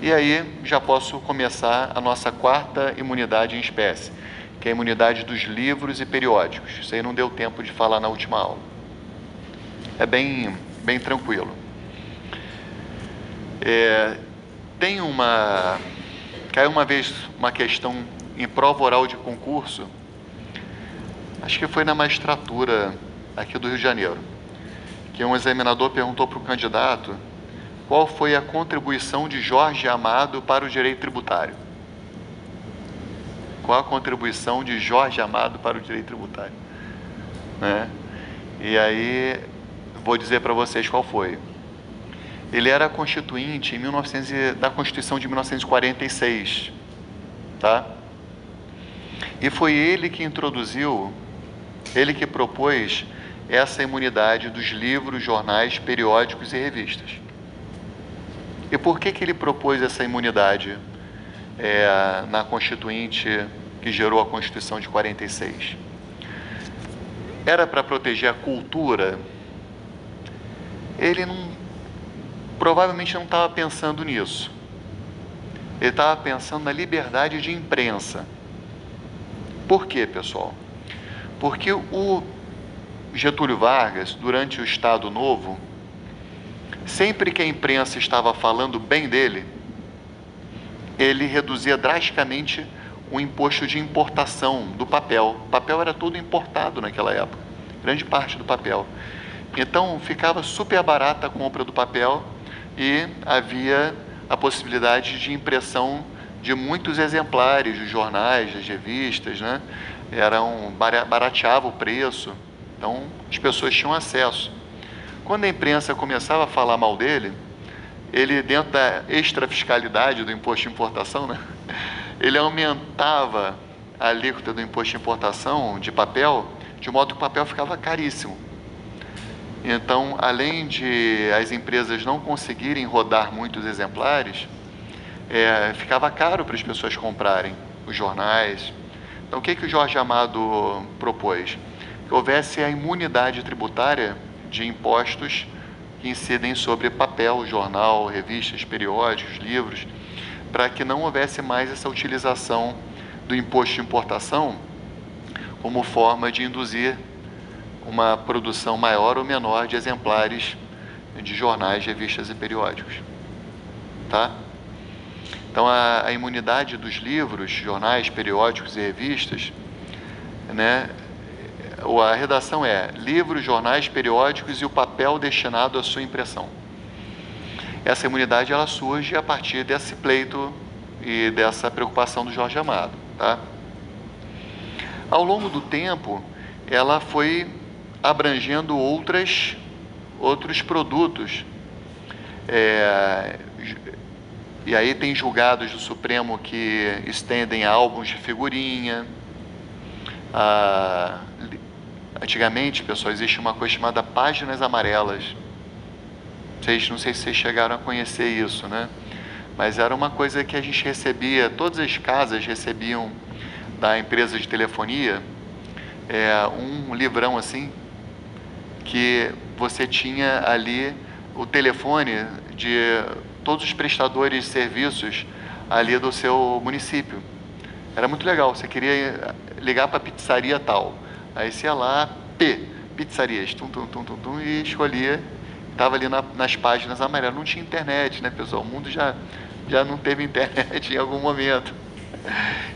E aí já posso começar a nossa quarta imunidade em espécie, que é a imunidade dos livros e periódicos. Isso aí não deu tempo de falar na última aula. É bem tranquilo. Caiu uma vez uma questão em prova oral de concurso, acho que foi na magistratura aqui do Rio de Janeiro, que um examinador perguntou para o candidato qual foi a contribuição de Jorge Amado para o direito tributário. Qual a contribuição de Jorge Amado para o direito tributário? Né? E aí, vou dizer para vocês qual foi. Ele era constituinte da Constituição de 1946, tá? E foi ele que introduziu, ele que propôs essa imunidade dos livros, jornais, periódicos e revistas. E por que ele propôs essa imunidade na Constituinte que gerou a Constituição de 46? Era para proteger a cultura? Ele provavelmente não estava pensando nisso. Ele estava pensando na liberdade de imprensa. Por quê, pessoal? Porque o Getúlio Vargas, durante o Estado Novo, sempre que a imprensa estava falando bem dele, ele reduzia drasticamente o imposto de importação do papel. O papel era todo importado naquela época, grande parte do papel. Então, ficava super barata a compra do papel e havia a possibilidade de impressão de muitos exemplares dos jornais, das revistas, né? Barateava o preço, então as pessoas tinham acesso. Quando a imprensa começava a falar mal dele, ele, dentro da extrafiscalidade do imposto de importação, né? Ele aumentava a alíquota do imposto de importação de papel, de modo que o papel ficava caríssimo. Então, além de as empresas não conseguirem rodar muitos exemplares, ficava caro para as pessoas comprarem os jornais. Então, o que o Jorge Amado propôs? Que houvesse a imunidade tributária de impostos que incidem sobre papel, jornal, revistas, periódicos, livros, para que não houvesse mais essa utilização do imposto de importação como forma de induzir uma produção maior ou menor de exemplares de jornais, revistas e periódicos. Tá? Então, a imunidade dos livros, jornais, periódicos e revistas, né? A redação é livros, jornais, periódicos e o papel destinado à sua impressão. Essa imunidade ela surge a partir desse pleito e dessa preocupação do Jorge Amado. Tá? Ao longo do tempo, ela foi abrangendo outros produtos. E aí tem julgados do Supremo que estendem a álbuns de figurinha. Antigamente, pessoal, existia uma coisa chamada páginas amarelas. Não sei se vocês chegaram a conhecer isso, né? Mas era uma coisa que a gente recebia, todas as casas recebiam da empresa de telefonia, um livrão assim, que você tinha ali o telefone de todos os prestadores de serviços ali do seu município. Era muito legal, você queria ligar para a pizzaria tal, aí você ia lá, pizzarias, e escolhia, estava ali nas páginas amarelas. Não tinha internet, né, pessoal? O mundo já não teve internet em algum momento.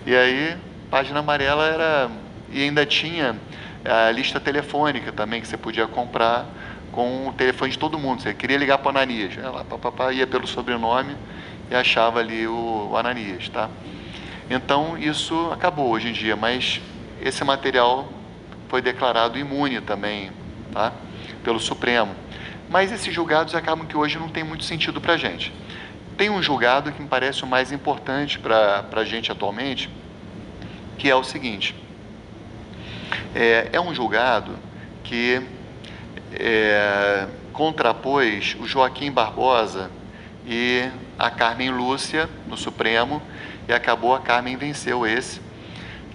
E aí, página amarela e ainda tinha a lista telefônica também, que você podia comprar com o telefone de todo mundo. Você queria ligar para o Ananias, ia pelo sobrenome e achava ali o Ananias, tá? Então, isso acabou hoje em dia, mas esse material foi declarado imune também, tá? Pelo Supremo. Mas esses julgados acabam que hoje não tem muito sentido para a gente. Tem um julgado que me parece o mais importante para a gente atualmente, que é o seguinte. É um julgado que contrapôs o Joaquim Barbosa e a Carmen Lúcia no Supremo, e acabou, a Carmen venceu esse,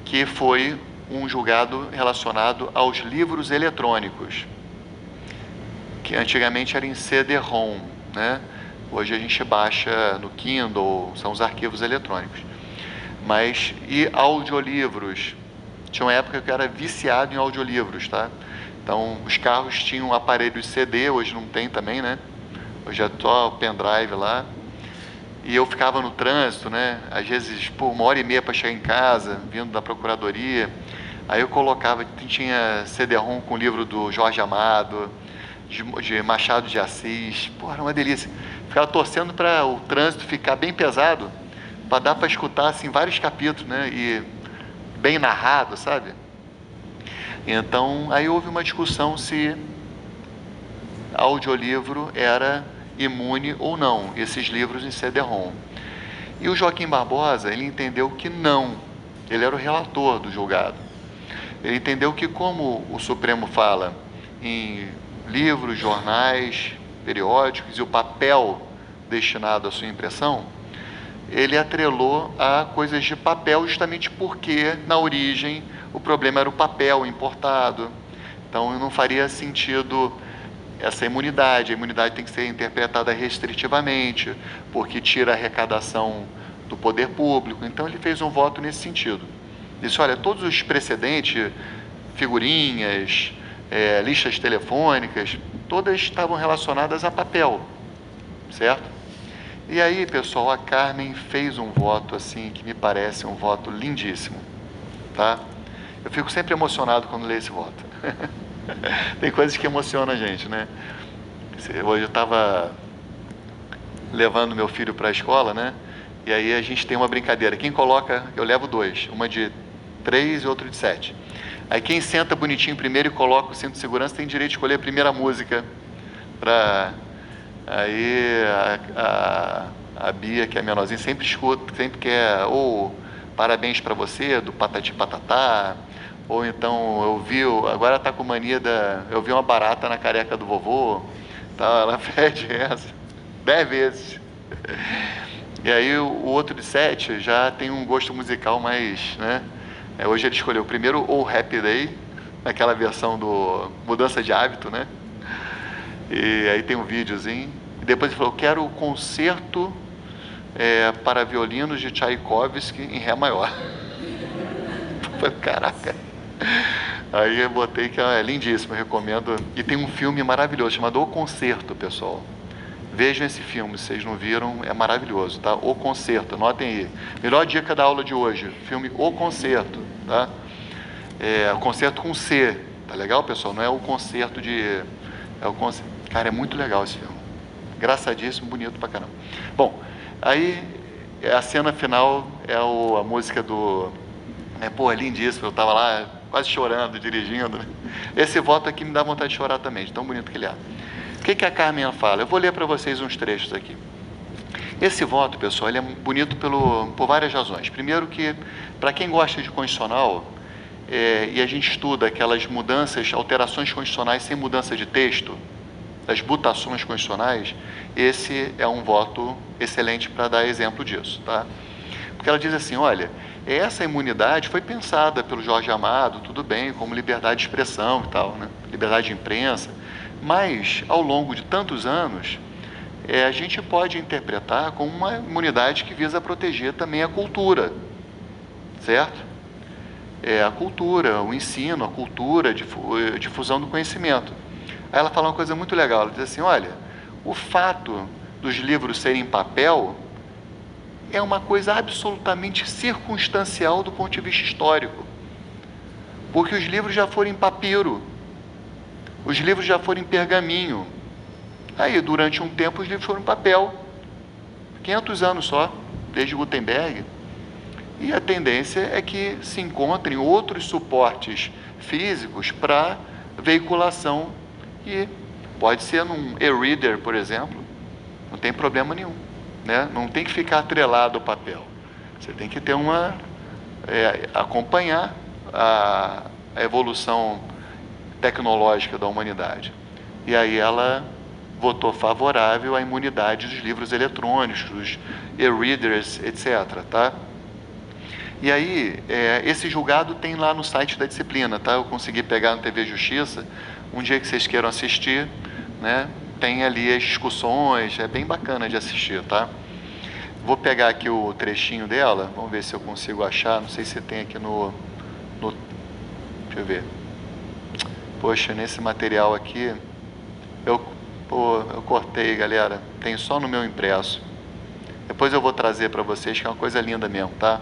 que foi um julgado relacionado aos livros eletrônicos, que antigamente era em CD-ROM, né? Hoje a gente baixa no Kindle, são os arquivos eletrônicos. Mas, e audiolivros? Tinha uma época que eu era viciado em audiolivros, tá? Então, os carros tinham aparelhos CD, hoje não tem também, né? Hoje é só o pendrive lá. E eu ficava no trânsito, né? Às vezes, por 1h30 para chegar em casa, vindo da procuradoria. Aí eu colocava, tinha CD-ROM com o livro do Jorge Amado, de Machado de Assis. Pô, era uma delícia. Ficava torcendo para o trânsito ficar bem pesado, para dar para escutar assim, vários capítulos, né? E bem narrado, sabe? Então, aí houve uma discussão se audiolivro era imune ou não, esses livros em CD-ROM. E o Joaquim Barbosa, ele entendeu que não. Ele era o relator do julgado. Ele entendeu que, como o Supremo fala em livros, jornais, periódicos e o papel destinado à sua impressão, ele atrelou a coisas de papel justamente porque, na origem, o problema era o papel importado. Então, não faria sentido essa imunidade. A imunidade tem que ser interpretada restritivamente, porque tira a arrecadação do poder público. Então, ele fez um voto nesse sentido. Disse, olha, todos os precedentes, figurinhas, listas telefônicas, todas estavam relacionadas a papel, certo? E aí, pessoal, a Carmen fez um voto assim, que me parece um voto lindíssimo, tá? Eu fico sempre emocionado quando leio esse voto. Tem coisas que emocionam a gente, né? Hoje eu estava levando meu filho para a escola, né? E aí a gente tem uma brincadeira. Quem coloca, eu levo 2, uma de 3 e outra de 7. Aí quem senta bonitinho primeiro e coloca o cinto de segurança tem direito de escolher a primeira música para... Aí a Bia, que é a menorzinha, sempre escuta, sempre quer ou parabéns para você, do Patati Patatá, ou então agora tá com mania eu vi uma barata na careca do vovô, tá, ela pede essa 10 vezes. E aí o outro de 7 já tem um gosto musical mais, né? Hoje ele escolheu primeiro o Happy Day, naquela versão do Mudança de Hábito, né? E aí tem um videozinho. E depois ele falou, quero o concerto para violinos de Tchaikovsky em Ré maior. Eu falei, caraca. Aí eu botei que é lindíssimo, eu recomendo. E tem um filme maravilhoso, chamado O Concerto, pessoal. Vejam esse filme, se vocês não viram, é maravilhoso, tá? O Concerto, anotem aí. Melhor dica da aula de hoje, filme O Concerto, tá? O concerto com C, tá legal, pessoal? Não é o concerto de... Cara, é muito legal esse filme. Engraçadíssimo, bonito pra caramba. Bom, aí a cena final é a música do... Pô, é lindíssimo, eu tava lá quase chorando, dirigindo, né? Esse voto aqui me dá vontade de chorar também, de tão bonito que ele é. O que a Carmen fala? Eu vou ler para vocês uns trechos aqui. Esse voto, pessoal, ele é bonito por várias razões. Primeiro que, para quem gosta de constitucional, e a gente estuda aquelas mudanças, alterações constitucionais sem mudança de texto, das mutações constitucionais, esse é um voto excelente para dar exemplo disso, tá? Porque ela diz assim, olha, essa imunidade foi pensada pelo Jorge Amado, tudo bem, como liberdade de expressão e tal, né? Liberdade de imprensa, mas ao longo de tantos anos, a gente pode interpretar como uma imunidade que visa proteger também a cultura, certo? A cultura, o ensino, a cultura, a difusão do conhecimento. Aí ela fala uma coisa muito legal, ela diz assim, olha, o fato dos livros serem em papel é uma coisa absolutamente circunstancial do ponto de vista histórico, porque os livros já foram em papiro, os livros já foram em pergaminho, aí durante um tempo os livros foram em papel, 500 anos só, desde Gutenberg, e a tendência é que se encontrem outros suportes físicos para veiculação, e pode ser num e-reader, por exemplo, não tem problema nenhum, né? Não tem que ficar atrelado ao papel, você tem que ter acompanhar a evolução tecnológica da humanidade. E aí ela votou favorável à imunidade dos livros eletrônicos, dos e-readers, etc., tá? E aí, esse julgado tem lá no site da disciplina, tá? Eu consegui pegar no TV Justiça, um dia que vocês queiram assistir, né? tem ali as discussões, é bem bacana de assistir, tá? Vou pegar aqui o trechinho dela, vamos ver se eu consigo achar, não sei se tem aqui no deixa eu ver. Poxa, nesse material aqui, eu cortei, galera, tem só no meu impresso. Depois eu vou trazer para vocês, que é uma coisa linda mesmo, tá?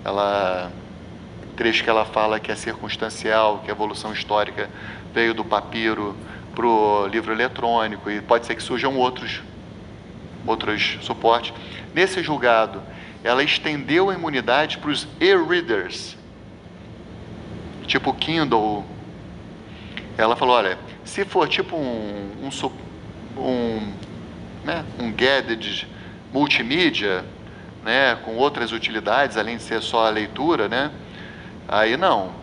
O trecho que ela fala que é circunstancial, que a evolução histórica veio do papiro para o livro eletrônico, e pode ser que surjam outros suportes. Nesse julgado, ela estendeu a imunidade para os e-readers, tipo Kindle. Ela falou, olha, se for tipo um gadget multimídia, né, com outras utilidades, além de ser só a leitura, né, aí não.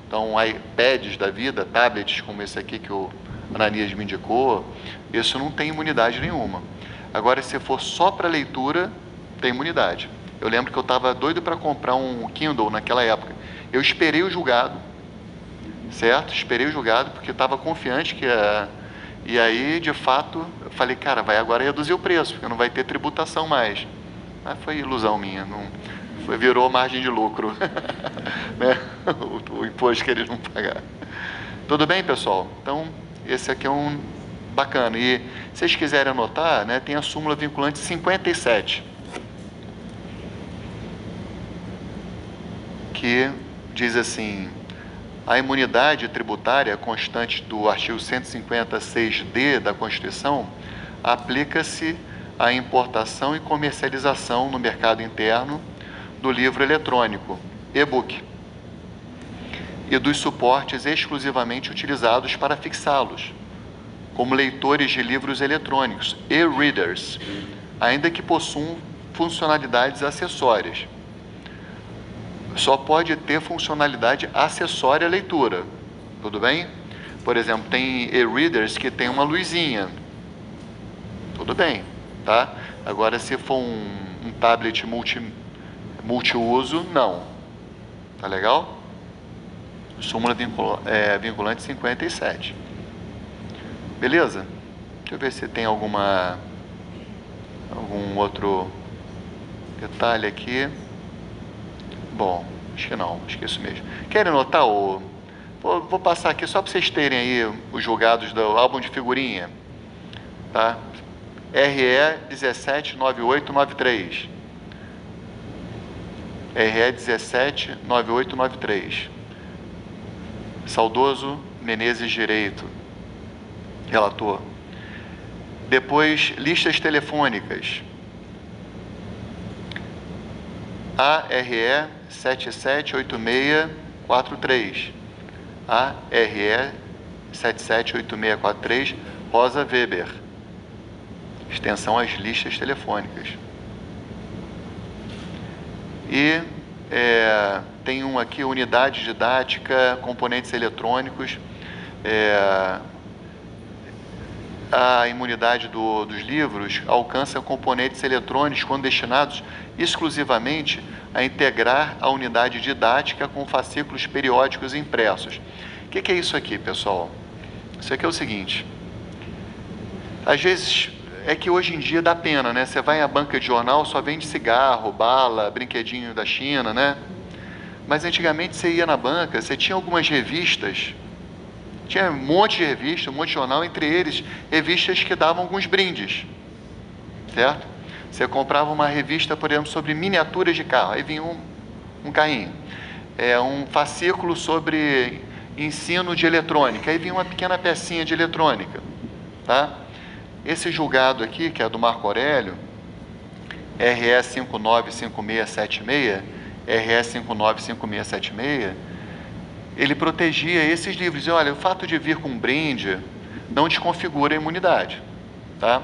Então, iPads da vida, tablets como esse aqui que o Ananias me indicou, isso não tem imunidade nenhuma. Agora, se for só para leitura, tem imunidade. Eu lembro que eu estava doido para comprar um Kindle naquela época. Eu esperei o julgado, certo? Esperei o julgado porque eu estava confiante que e aí, de fato, eu falei, cara, vai agora reduzir o preço, porque não vai ter tributação mais. Mas foi ilusão minha, virou margem de lucro, né? o imposto que eles não pagaram. Tudo bem, pessoal? Então, esse aqui é um bacana. E se vocês quiserem anotar, né, tem a súmula vinculante 57, que diz assim: a imunidade tributária constante do artigo 156D da Constituição aplica-se à importação e comercialização no mercado interno do livro eletrônico, e-book, e dos suportes exclusivamente utilizados para fixá-los, como leitores de livros eletrônicos, e-readers, ainda que possuam funcionalidades acessórias. Só pode ter funcionalidade acessória à leitura, tudo bem? Por exemplo, tem e-readers que tem uma luzinha, tudo bem, tá? Agora, se for um tablet multiuso, não. Tá legal? Súmula vinculante 57. Beleza? Deixa eu ver se tem algum outro detalhe aqui. Bom, acho que não, acho que é isso mesmo. Querem notar vou passar aqui só para vocês terem aí os julgados do álbum de figurinha, tá? RE 179893. RE 179893. Saudoso Menezes Direito, relator. Depois, listas telefônicas. ARE 778643. ARE 778643, Rosa Weber. Extensão às listas telefônicas. E tem um aqui, unidade didática, componentes eletrônicos. A imunidade dos livros alcança componentes eletrônicos quando destinados exclusivamente a integrar a unidade didática com fascículos periódicos impressos. O que é isso aqui, pessoal? Isso aqui é o seguinte: às vezes, é que hoje em dia dá pena, né? Você vai à banca de jornal, só vende cigarro, bala, brinquedinho da China, né? Mas antigamente você ia na banca, você tinha algumas revistas, tinha um monte de revista, um monte de jornal, entre eles revistas que davam alguns brindes, certo? Você comprava uma revista, por exemplo, sobre miniaturas de carro, aí vinha um carrinho. Um fascículo sobre ensino de eletrônica, aí vinha uma pequena pecinha de eletrônica, tá? Esse julgado aqui, que é do Marco Aurélio, RE 595676, RE 595676, ele protegia esses livros. E olha, o fato de vir com um brinde não desconfigura a imunidade, tá?